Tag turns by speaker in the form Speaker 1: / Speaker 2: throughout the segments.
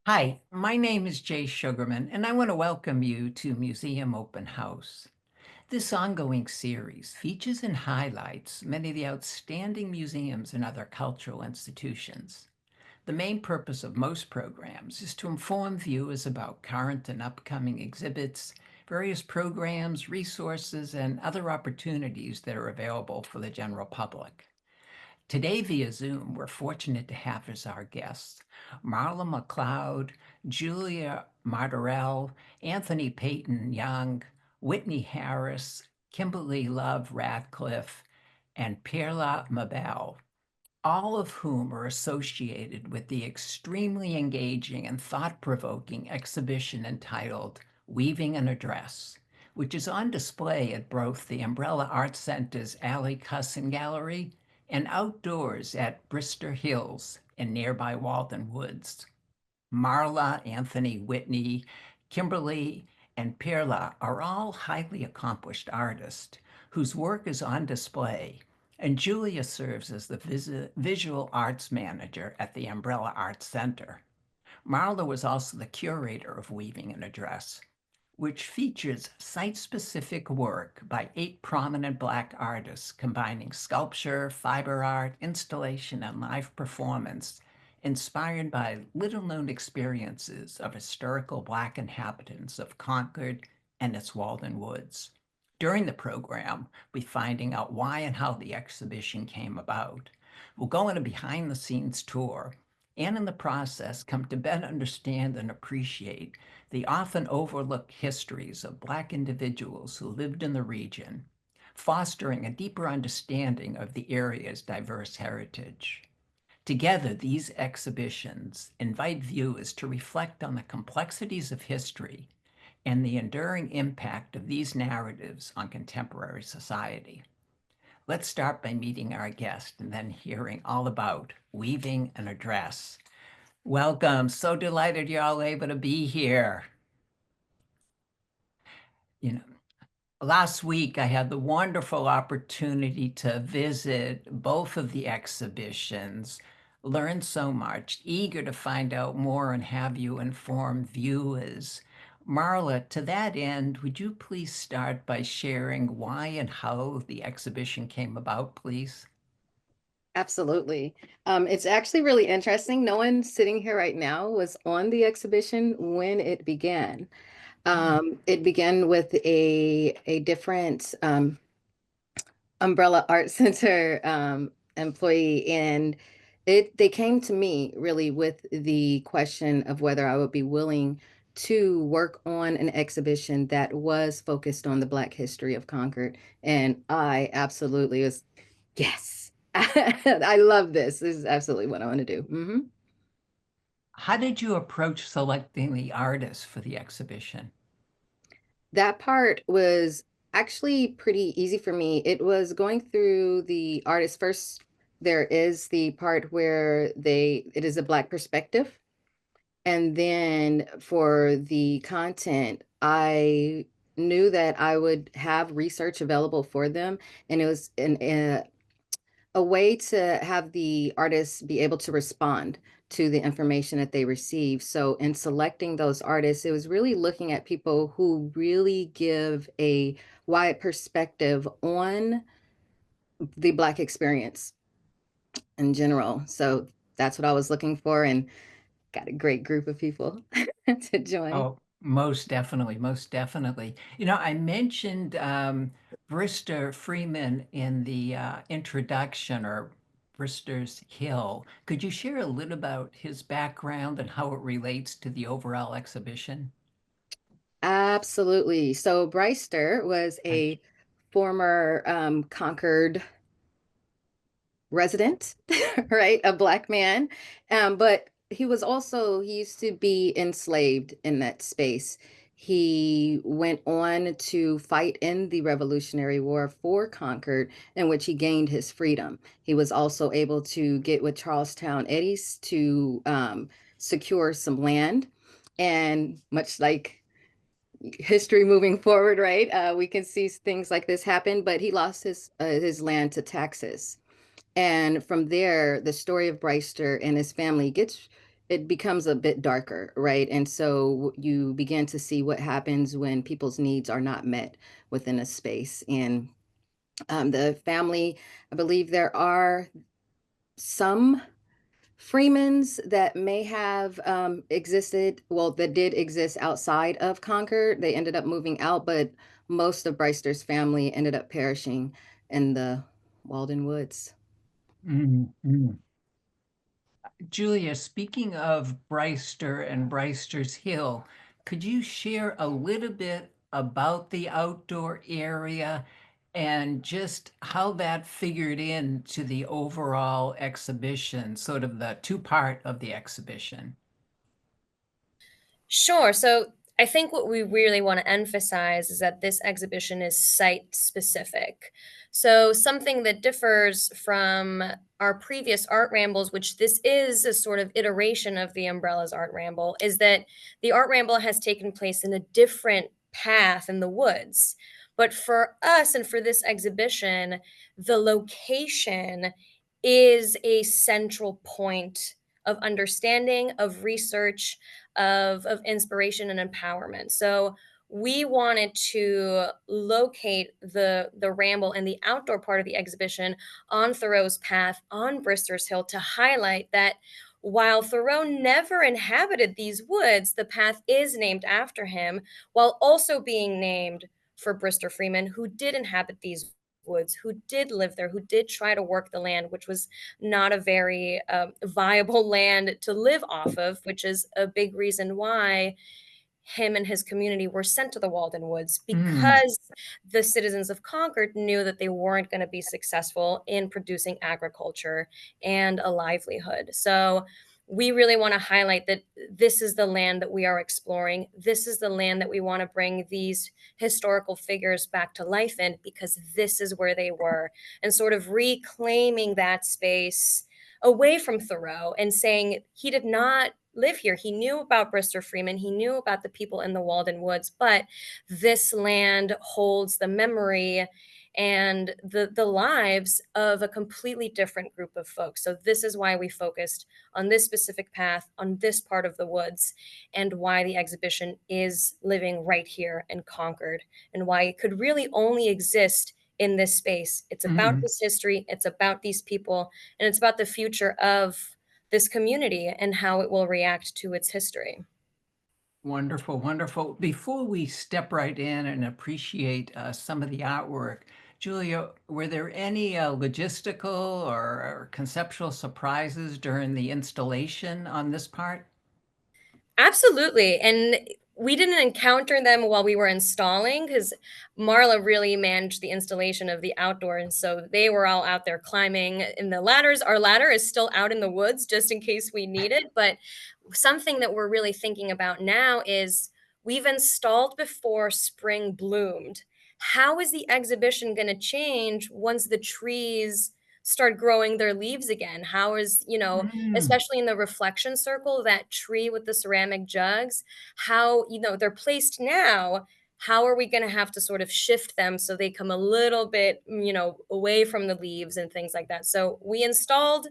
Speaker 1: Hi, my name is Jay Sugarman, and I want to welcome you to Museum Open House. This ongoing series features and highlights many of the outstanding museums and other cultural institutions. The main purpose of most programs is to inform viewers about current and upcoming exhibits, various programs, resources, and other opportunities that are available for the general public. Today, via Zoom, we're fortunate to have as our guests Marla McCleod, Julia Martorell, Anthony Peyton Young, Whitney Harris, Kimberly Love Radcliffe, and Perla Mabel, all of whom are associated with the extremely engaging and thought-provoking exhibition entitled Weaving an Address, which is on display at both the Umbrella Arts Center's Allie Kussin Gallery and outdoors at Brister Hills in nearby Walden Woods. Marla, Anthony, Whitney, Kimberly, and Perla are all highly accomplished artists whose work is on display, and Julia serves as the visual arts manager at the Umbrella Arts Center. Marla was also the curator of Weaving an Address, which features site-specific work by 8 prominent Black artists combining sculpture, fiber art, installation, and live performance, inspired by little-known experiences of historical Black inhabitants of Concord and its Walden Woods. During the program, we'll be finding out why and how the exhibition came about. We'll go on a behind-the-scenes tour and in the process come to better understand and appreciate the often overlooked histories of Black individuals who lived in the region, fostering a deeper understanding of the area's diverse heritage. Together, these exhibitions invite viewers to reflect on the complexities of history and the enduring impact of these narratives on contemporary society. Let's start by meeting our guest and then hearing all about Weaving an Address. Welcome. So delighted you're all able to be here. You know, last week I had the wonderful opportunity to visit both of the exhibitions, learn so much, eager to find out more and have you inform viewers. Marla, to that end, would you please start by sharing why and how the exhibition came about, please?
Speaker 2: Absolutely. It's actually really interesting. No one sitting here right now was on the exhibition when it began. It began with a different Umbrella Art Center employee, and they came to me really with the question of whether I would be willing to work on an exhibition that was focused on the Black history of Concord. And I absolutely was, yes, I love this. This is absolutely what I want to do.
Speaker 1: How did you approach selecting the artists for the exhibition?
Speaker 2: That part was actually pretty easy for me. It was going through the artist first. There is the part where it is a Black perspective. And then for the content, I knew that I would have research available for them. And it was a way to have the artists be able to respond to the information that they receive. So in selecting those artists, it was really looking at people who really give a wide perspective on the Black experience in general. So that's what I was looking for, and got a great group of people to join.
Speaker 1: Oh, most definitely, most definitely. I mentioned Brister Freeman in the introduction or Brister's Hill. Could you share a little about his background and how it relates to the overall exhibition?
Speaker 2: Absolutely. So Brister was
Speaker 1: Okay.
Speaker 2: a former Concord resident, right? A Black man. But he used to be enslaved in that space. He went on to fight in the Revolutionary War for Concord, in which he gained his freedom. He was also able to get with Charlestown Eddies to secure some land. And much like history moving forward, right? We can see things like this happen, but he lost his land to taxes. And from there, the story of Brister and his family gets it becomes a bit darker, right? And so you begin to see what happens when people's needs are not met within a space. And the family, I believe there are some Freemans that may have existed, well, that did exist outside of Concord. They ended up moving out, but most of Brister's family ended up perishing in the Walden Woods.
Speaker 1: Mm, mm. Julia, speaking of Brister and Brister's Hill, could you share a little bit about the outdoor area and just how that figured into the overall exhibition, sort of the two-part of the exhibition?
Speaker 3: Sure. So I think what we really want to emphasize is that this exhibition is site specific. So something that differs from our previous art rambles, which this is a sort of iteration of the Umbrellas Art Ramble, is that the art ramble has taken place in a different path in the woods. But for us and for this exhibition, the location is a central point of understanding, of research, of inspiration and empowerment. So we wanted to locate the ramble and the outdoor part of the exhibition on Thoreau's path on Brister's Hill to highlight that while Thoreau never inhabited these woods, the path is named after him, while also being named for Brister Freeman, who did inhabit these woods, who did live there, who did try to work the land, which was not a very viable land to live off of, which is a big reason why him and his community were sent to the Walden Woods
Speaker 1: Mm,
Speaker 3: because the citizens of Concord knew that they weren't going to be successful in producing agriculture and a livelihood. So we really want to highlight that this is the land that we are exploring. This is the land that we want to bring these historical figures back to life in because this is where they were, and sort of reclaiming that space away from Thoreau and saying he did not live here. He knew about Brister Freeman. He knew about the people in the Walden Woods, but this land holds the memory and the lives of a completely different group of folks. So this is why we focused on this specific path, on this part of the woods, and why the exhibition is living right here in Concord, and why it could really only exist in this space. It's about
Speaker 1: mm.
Speaker 3: this history, it's about these people, and it's about the future of this community and how it will react to its history.
Speaker 1: Wonderful, wonderful. Before we step right in and appreciate some of the artwork, Julia, were there any logistical or conceptual surprises during the installation on this part?
Speaker 3: Absolutely. And we didn't encounter them while we were installing because Marla really managed the installation of the outdoor. And so they were all out there climbing in the ladders. Our ladder is still out in the woods just in case we need it. But something that we're really thinking about now is we've installed before spring bloomed. How is the exhibition going to change once the trees start growing their leaves again? How is,
Speaker 1: Mm,
Speaker 3: especially in the reflection circle, that tree with the ceramic jugs, how, they're placed now. How are we going to have to sort of shift them so they come a little bit, away from the leaves and things like that? So we installed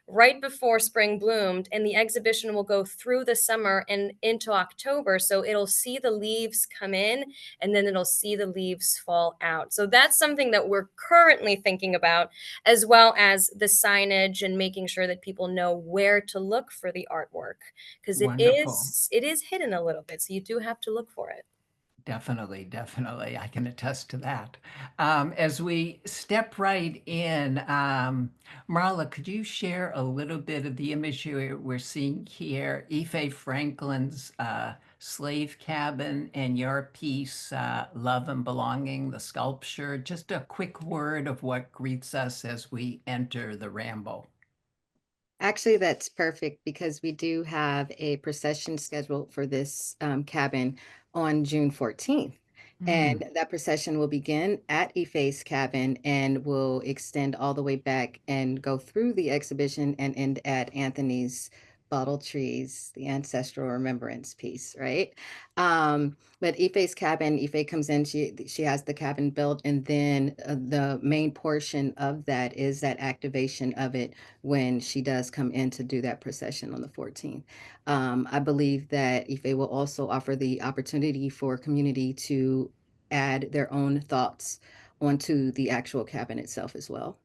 Speaker 3: right before spring bloomed, and the exhibition will go through the summer and into October. So it'll see the leaves come in and then it'll see the leaves fall out. So that's something that we're currently thinking about, as well as the signage and making sure that people know where to look for the artwork because it
Speaker 1: wonderful.
Speaker 3: is it is hidden a little bit, so you do have to look for it.
Speaker 1: Definitely, definitely. I can attest to that. As we step right in, Marla, could you share a little bit of the image we're seeing here, Ife Franklin's slave cabin and your piece, Love and Belonging, the sculpture? Just a quick word of what greets us as we enter the Ramble.
Speaker 2: Actually, that's perfect because we do have a procession scheduled for this cabin on June 14th.
Speaker 1: Mm,
Speaker 2: And that procession will begin at Ife's cabin and will extend all the way back and go through the exhibition and end at Anthony's bottle trees, the ancestral remembrance piece, right? But Ife's cabin, Ife comes in, she has the cabin built, and then the main portion of that is that activation of it when she does come in to do that procession on the 14th. I believe that Ife will also offer the opportunity for community to add their own thoughts onto the actual cabin itself as well.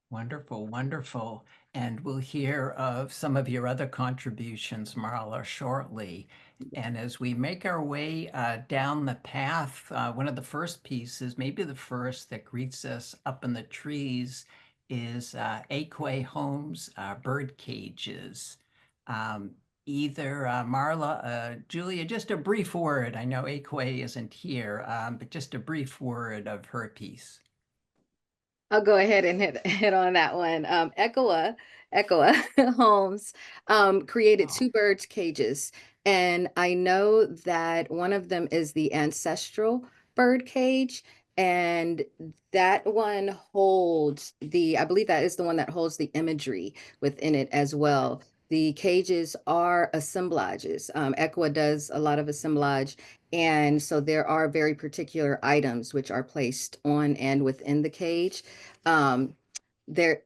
Speaker 1: Wonderful, wonderful. And we'll hear of some of your other contributions, Marla, shortly. And as we make our way down the path, one of the first pieces, maybe the first that greets us up in the trees, is Aquay Homes bird cages. Um, Either Marla, Julia, just a brief word. I know Aquay isn't here, but just a brief word of her piece.
Speaker 2: I'll go ahead and hit on that one. Echoa Holmes created
Speaker 1: Oh.
Speaker 2: two birds cages, and I know that one of them is the ancestral bird cage, and that one holds I believe that is the one that holds the imagery within it as well. The cages are assemblages. Echoa does a lot of assemblage, and so there are very particular items which are placed on and within the cage. Um,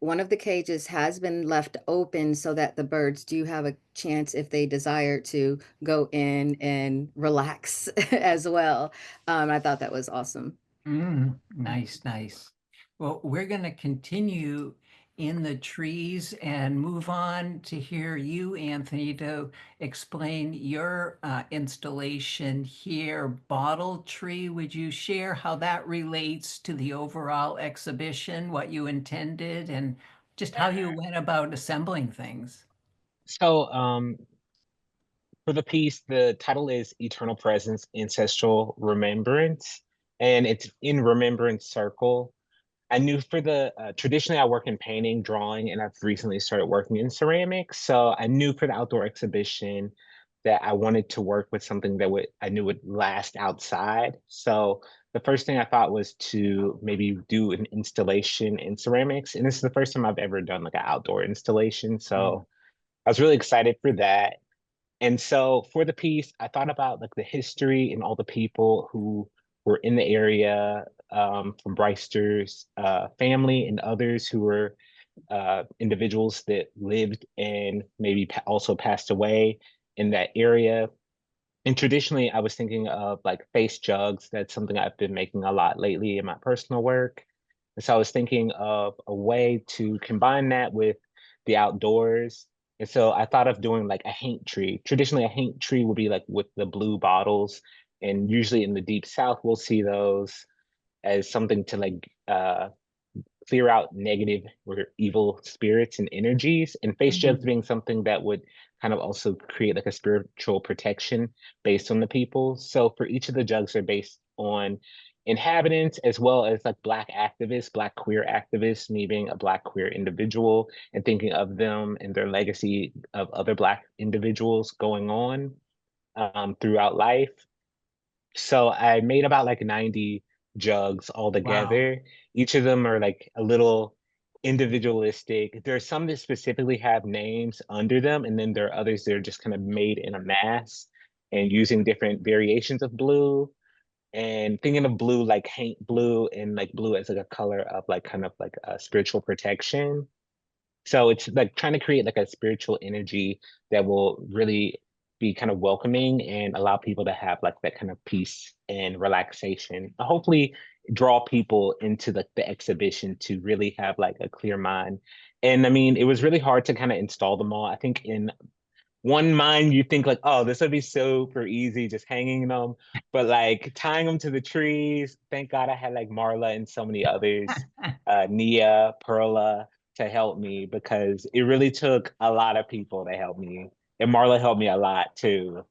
Speaker 2: one of the cages has been left open so that the birds do have a chance if they desire to go in and relax as well. I thought that was awesome.
Speaker 1: Nice, nice. Well, we're going to continue in the trees and move on to hear you, Anthony, to explain your installation here, Bottle Tree. Would you share how that relates to the overall exhibition, what you intended, and just how you went about assembling things?
Speaker 4: So, for the piece, the title is Eternal Presence, Ancestral Remembrance, and it's in Remembrance Circle. I knew for the traditionally I work in painting, drawing, and I've recently started working in ceramics. So I knew for the outdoor exhibition that I wanted to work with something that I knew would last outside. So the first thing I thought was to maybe do an installation in ceramics. And this is the first time I've ever done like an outdoor installation. So I was really excited for that. And so for the piece, I thought about like the history and all the people who were in the area, from Brister's family and others who were individuals that lived and maybe also passed away in that area. And traditionally, I was thinking of like face jugs. That's something I've been making a lot lately in my personal work. And so I was thinking of a way to combine that with the outdoors. And so I thought of doing like a haint tree. Traditionally, a haint tree would be like with the blue bottles. And usually in the deep south, we'll see those as something to like clear out negative or evil spirits and energies, and face jugs being something that would kind of also create like a spiritual protection based on the people. So for each of the jugs are based on inhabitants as well as like Black activists, Black queer activists, me being a Black queer individual and thinking of them and their legacy of other Black individuals going on throughout life. So I made about like 90 jugs all
Speaker 1: Wow.
Speaker 4: together. Each of them are like a little individualistic. There are some that specifically have names under them, and then there are others that are just kind of made in a mass and using different variations of blue. And thinking of blue like paint blue and like blue as like a color of like kind of like a spiritual protection. So it's like trying to create like a spiritual energy that will really be kind of welcoming and allow people to have like that kind of peace and relaxation. Hopefully draw people into the exhibition to really have like a clear mind. And I mean, it was really hard to kind of install them all. I think in one mind you think like, oh, this would be super easy just hanging them, but like tying them to the trees. Thank God I had like Marla and so many others, Nia, Perla, to help me, because it really took a lot of people to help me, and Marla helped me a lot too.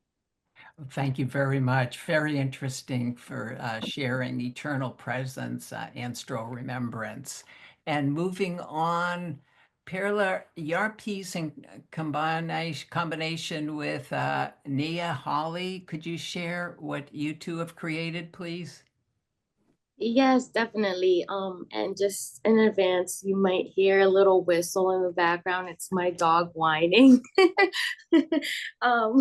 Speaker 1: Thank you very much. Very interesting for sharing eternal presence, ancestral remembrance. And moving on, Perla, your piece in combination with Nia Holly, could you share what you two have created, please?
Speaker 5: Yes, definitely. And just in advance, you might hear a little whistle in the background. It's my dog whining. Um,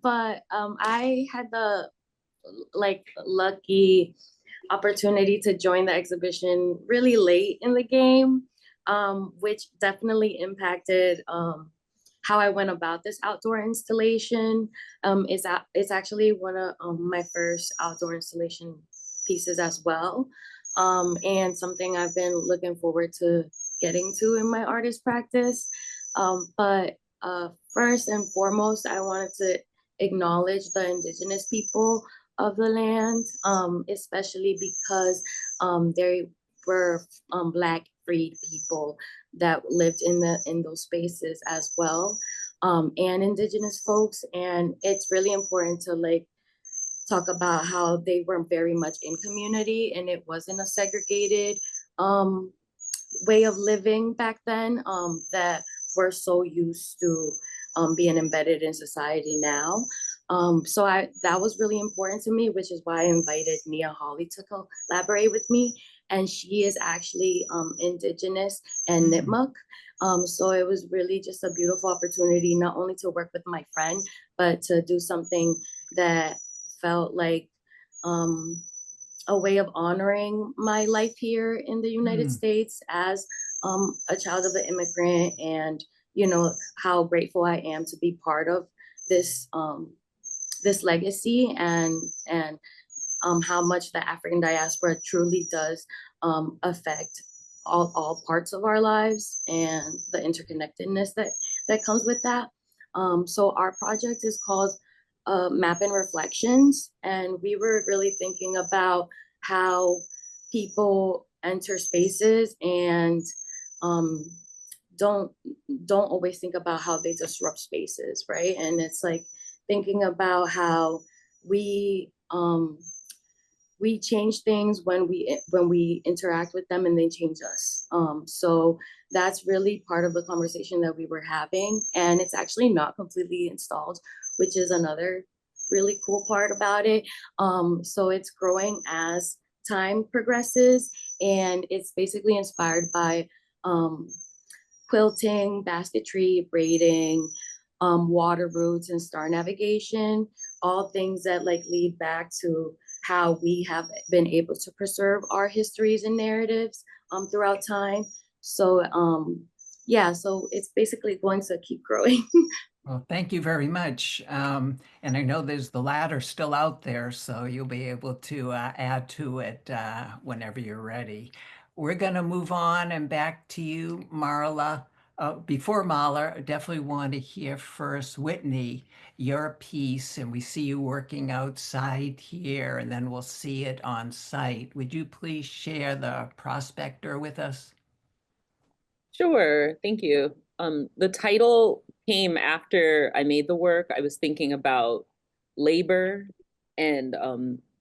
Speaker 5: but I had the lucky opportunity to join the exhibition really late in the game, which definitely impacted how I went about this outdoor installation. It's actually one of my first outdoor installation pieces as well, and something I've been looking forward to getting to in my artist practice. But first and foremost, I wanted to acknowledge the indigenous people of the land, especially because they were Black freed people that lived in those spaces as well, and indigenous folks. And it's really important to talk about how they were very much in community, and it wasn't a segregated um, way of living back then, that we're so used to being embedded in society now. So that was really important to me, which is why I invited Nia Hawley to collaborate with me. And she is actually indigenous and Nipmuc. So it was really just a beautiful opportunity, not only to work with my friend, but to do something that felt like a way of honoring my life here in the United States as a child of an immigrant, and how grateful I am to be part of this this legacy, and how much the African diaspora truly does affect all parts of our lives, and the interconnectedness that comes with that. So our project is called Map and Reflections, and we were really thinking about how people enter spaces and um, don't don't always think about how they disrupt spaces, right? And it's like thinking about how we we change things when we interact with them, and they change us. So that's really part of the conversation that we were having, and it's actually not completely installed, which is another really cool part about it. So it's growing as time progresses, and it's basically inspired by quilting, basketry, braiding, water routes, and star navigation, all things that lead back to how we have been able to preserve our histories and narratives throughout time. So yeah, so it's basically going to keep growing.
Speaker 1: Well, thank you very much. And I know there's the ladder still out there, so you'll be able to add to it whenever you're ready. We're going to move on and back to you, Marla. Before Marla, I definitely want to hear first, Whitney, your piece, and we see you working outside here, and then we'll see it on site. Would you please share the prospector with us?
Speaker 6: Sure, thank you. The title came after I made the work. I was thinking about labor and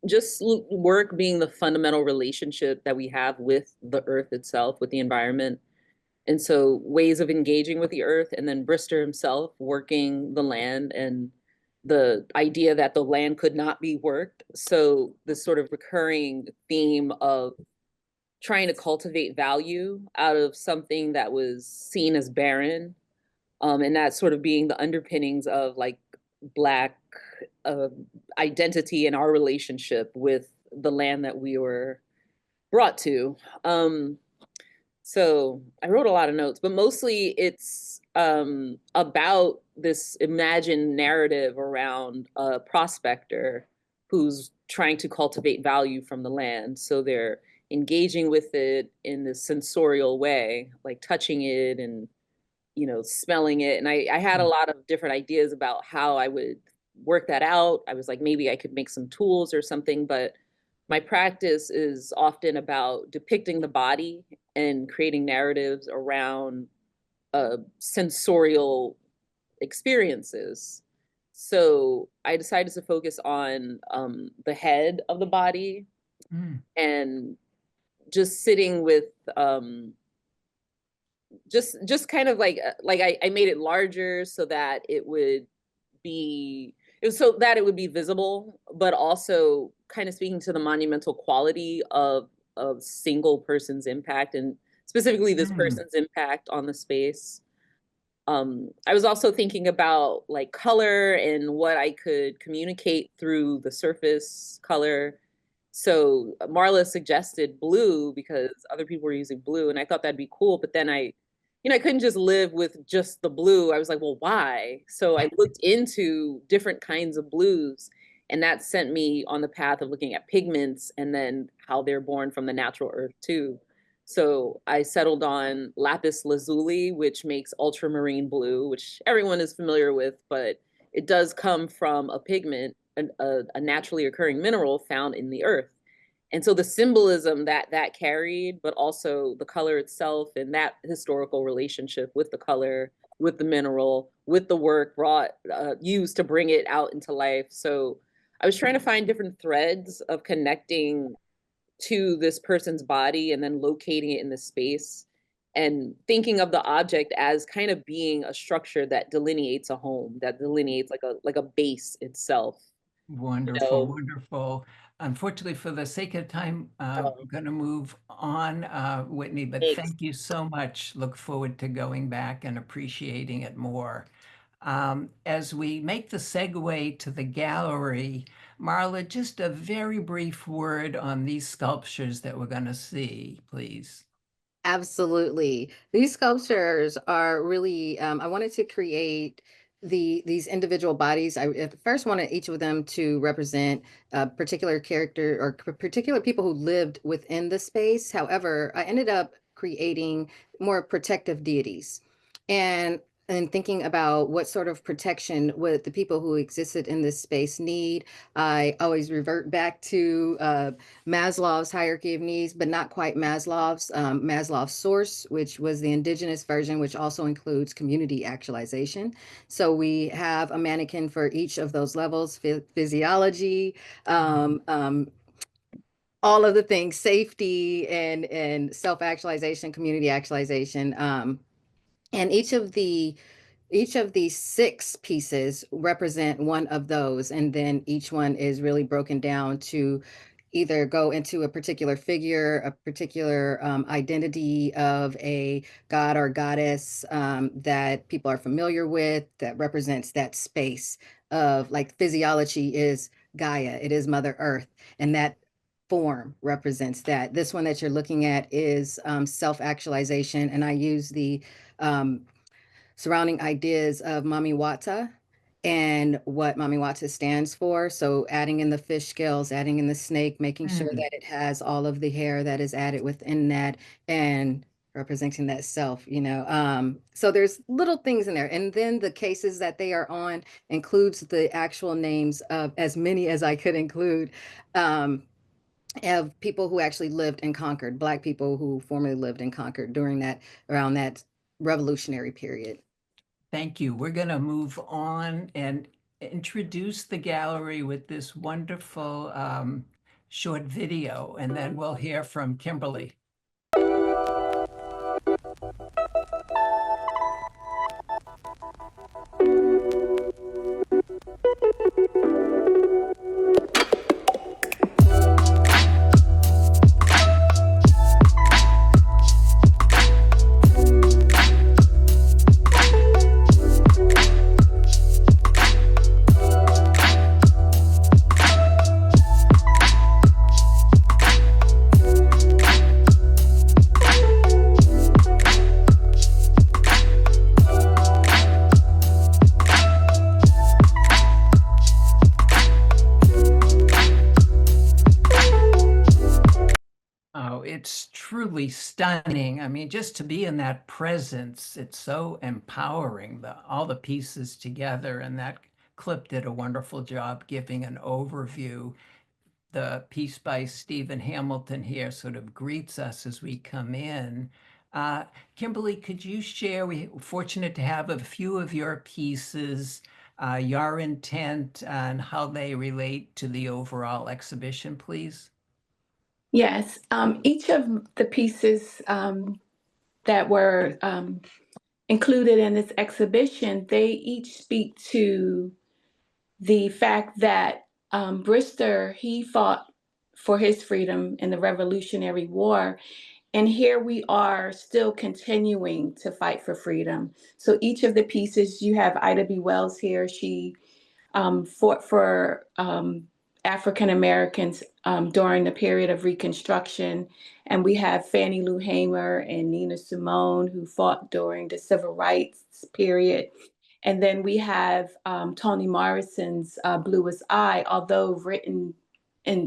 Speaker 6: just work being the fundamental relationship that we have with the earth itself, with the environment. And so ways of engaging with the earth, and then Brister himself working the land, and the idea that the land could not be worked. So this sort of recurring theme of trying to cultivate value out of something that was seen as barren, and that sort of being the underpinnings of Black uh, identity and our relationship with the land that we were brought to. So I wrote a lot of notes, but mostly it's about this imagined narrative around a prospector who's trying to cultivate value from the land. So they're engaging with it in this sensorial way, like touching it and smelling it. And I had a lot of different ideas about how I would work that out. I was like, maybe I could make some tools or something, but my practice is often about depicting the body and creating narratives around sensorial experiences. So I decided to focus on the head of the body, and just sitting with just kind of like I made it larger so that it would be it was so that it would be visible, but also kind of speaking to the monumental quality of single person's impact, and specifically this person's impact on the space. I was also thinking about like color and what I could communicate through the surface color. So Marla suggested blue because other people were using blue, and I thought that'd be cool. But then I couldn't just live with just the blue. I was like, well, why? So I looked into different kinds of blues, and that sent me on the path of looking at pigments and then how they're born from the natural earth too. So I settled on lapis lazuli, which makes ultramarine blue, which everyone is familiar with, but it does come from a pigment, a naturally occurring mineral found in the earth. And so the symbolism that that carried, but also the color itself and that historical relationship with the color, with the mineral, with the work used to bring it out into life. So I was trying to find different threads of connecting to this person's body and then locating it in the space, and thinking of the object as kind of being a structure that delineates a home, that delineates like a base itself.
Speaker 1: Wonderful, wonderful. Unfortunately, for the sake of time, I'm going to move on, Whitney, but
Speaker 6: Thanks.
Speaker 1: thank you so much. Look forward to going back and appreciating it more. As we make the segue to the gallery, Marla, just a very brief word on these sculptures that we're going to see, please.
Speaker 2: Absolutely. These sculptures are really, I wanted to create these individual bodies. I at first wanted each of them to represent a particular character or particular people who lived within the space. However, I ended up creating more protective deities. And thinking about what sort of protection would the people who existed in this space need, I always revert back to Maslow's hierarchy of needs, but not quite Maslow's source, which was the indigenous version, which also includes community actualization. So we have a mannequin for each of those levels: physiology, all of the things, safety and self-actualization, community actualization. And each of these 6 pieces represent one of those, and then each one is really broken down to either go into a particular figure, a particular identity of a god or goddess that people are familiar with, that represents that space of, like, physiology is Gaia, it is Mother Earth, and that form represents that. This one that you're looking at is self-actualization, and I use the surrounding ideas of Mami Wata and what Mami Wata stands for. So adding in the fish scales, adding in the snake, making sure that it has all of the hair that is added within that, and representing that self, So there's little things in there. And then the cases that they are on includes the actual names of as many as I could include, of people who actually lived in Concord, Black people who formerly lived in Concord around that revolutionary period.
Speaker 1: Thank you. We're going to move on and introduce the gallery with this wonderful short video, and then we'll hear from Kimberly. It's truly stunning. I mean, just to be in that presence, it's so empowering, all the pieces together, and that clip did a wonderful job giving an overview. The piece by Stephen Hamilton here sort of greets us as we come in. Kimberly, could you share, we're fortunate to have a few of your pieces, your intent and how they relate to the overall exhibition, please?
Speaker 7: Yes, each of the pieces that were included in this exhibition, they each speak to the fact that Brister, he fought for his freedom in the Revolutionary War. And here we are still continuing to fight for freedom. So each of the pieces, you have Ida B. Wells here. She fought for African Americans during the period of Reconstruction. And we have Fannie Lou Hamer and Nina Simone, who fought during the Civil Rights period. And then we have Toni Morrison's Bluest Eye, although written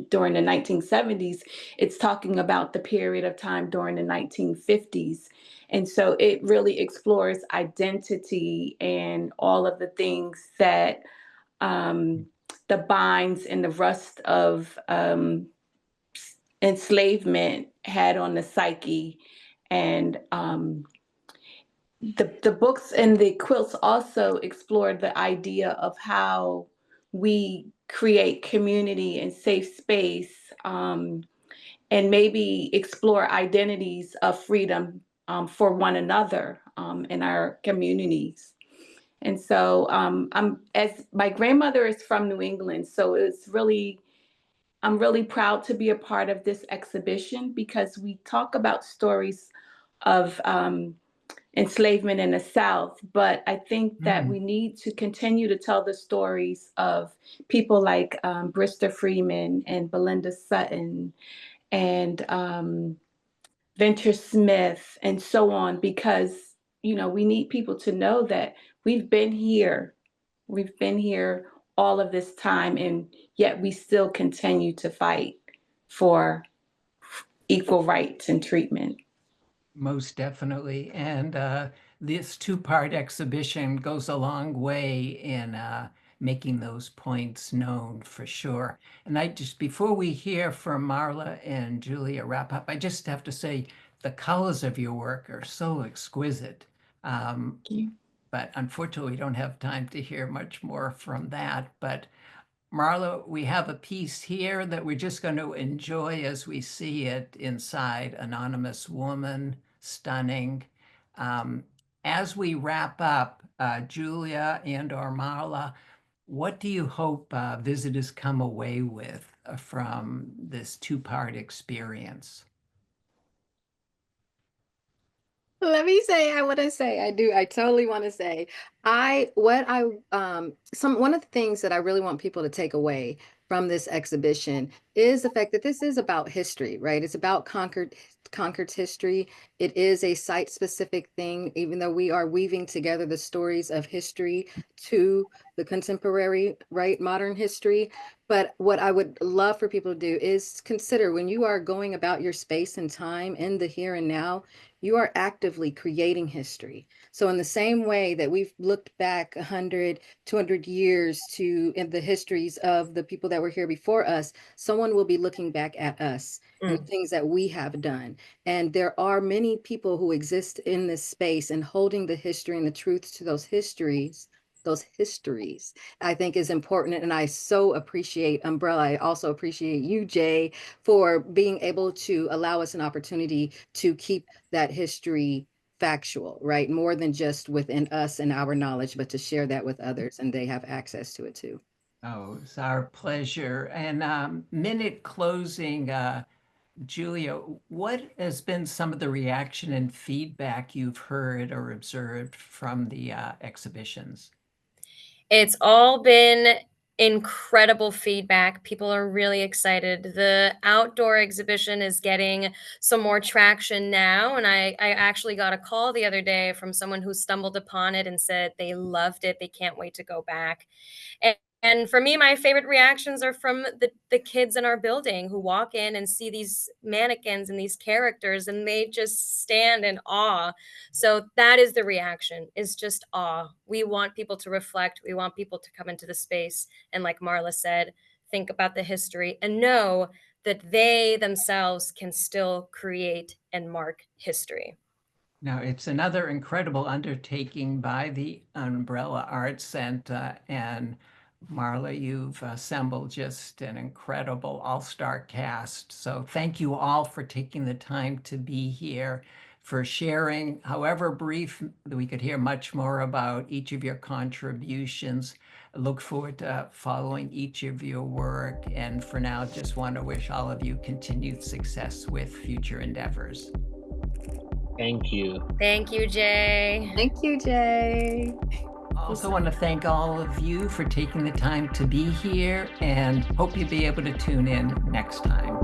Speaker 7: during the 1970s, it's talking about the period of time during the 1950s. And so it really explores identity and all of the things that the binds and the rust of enslavement had on the psyche. And the books and the quilts also explored the idea of how we create community and safe space, and maybe explore identities of freedom for one another in our communities. And so as my grandmother is from New England, so I'm really proud to be a part of this exhibition because we talk about stories of enslavement in the South, but I think that we need to continue to tell the stories of people like Brister Freeman and Belinda Sutton and Venture Smith and so on, because, you know, we need people to know that we've been here. We've been here all of this time, and yet we still continue to fight for equal rights and treatment.
Speaker 1: Most definitely. And this two-part exhibition goes a long way in making those points known for sure. And I just, before we hear from Marla and Julia wrap up, I just have to say the colors of your work are so exquisite.
Speaker 7: Thank you.
Speaker 1: But unfortunately, we don't have time to hear much more from that. But Marla, we have a piece here that we're just going to enjoy as we see it inside. Anonymous Woman, stunning. As we wrap up, Julia and or Marla, what do you hope visitors come away with from this two-part experience?
Speaker 2: Let me say, I totally want to say, one of the things that I really want people to take away from this exhibition is the fact that this is about history, right? It's about Concord's history. It is a site-specific thing, even though we are weaving together the stories of history to the contemporary, right, modern history. But what I would love for people to do is consider when you are going about your space and time in the here and now, you are actively creating history. So in the same way that we've looked back 100, 200 years to in the histories of the people that were here before us, someone will be looking back at us and the things that we have done. And there are many people who exist in this space, and holding the history and the truths to those histories, I think is important. And I so appreciate Umbrella. I also appreciate you, Jay, for being able to allow us an opportunity to keep that history factual, right? More than just within us and our knowledge, but to share that with others, and they have access to it too.
Speaker 1: Oh, it's our pleasure. And minute closing, Julia, what has been some of the reaction and feedback you've heard or observed from the exhibitions?
Speaker 3: It's all been incredible feedback. People are really excited. The outdoor exhibition is getting some more traction now. And I actually got a call the other day from someone who stumbled upon it and said they loved it. They can't wait to go back. And for me, my favorite reactions are from the kids in our building who walk in and see these mannequins and these characters, and they just stand in awe. So that is the reaction, is just awe. We want people to reflect. We want people to come into the space and, like Marla said, think about the history and know that they themselves can still create and mark history.
Speaker 1: Now, it's another incredible undertaking by the Umbrella Arts Center. And Marla, you've assembled just an incredible all-star cast. So thank you all for taking the time to be here. for sharing, however brief. We could hear much more about each of your contributions. I look forward to following each of your work. And for now, just want to wish all of you continued success with future endeavors.
Speaker 4: Thank you.
Speaker 3: Thank you, Jay.
Speaker 2: Thank you, Jay.
Speaker 1: I also want to thank all of you for taking the time to be here, and hope you'll be able to tune in next time.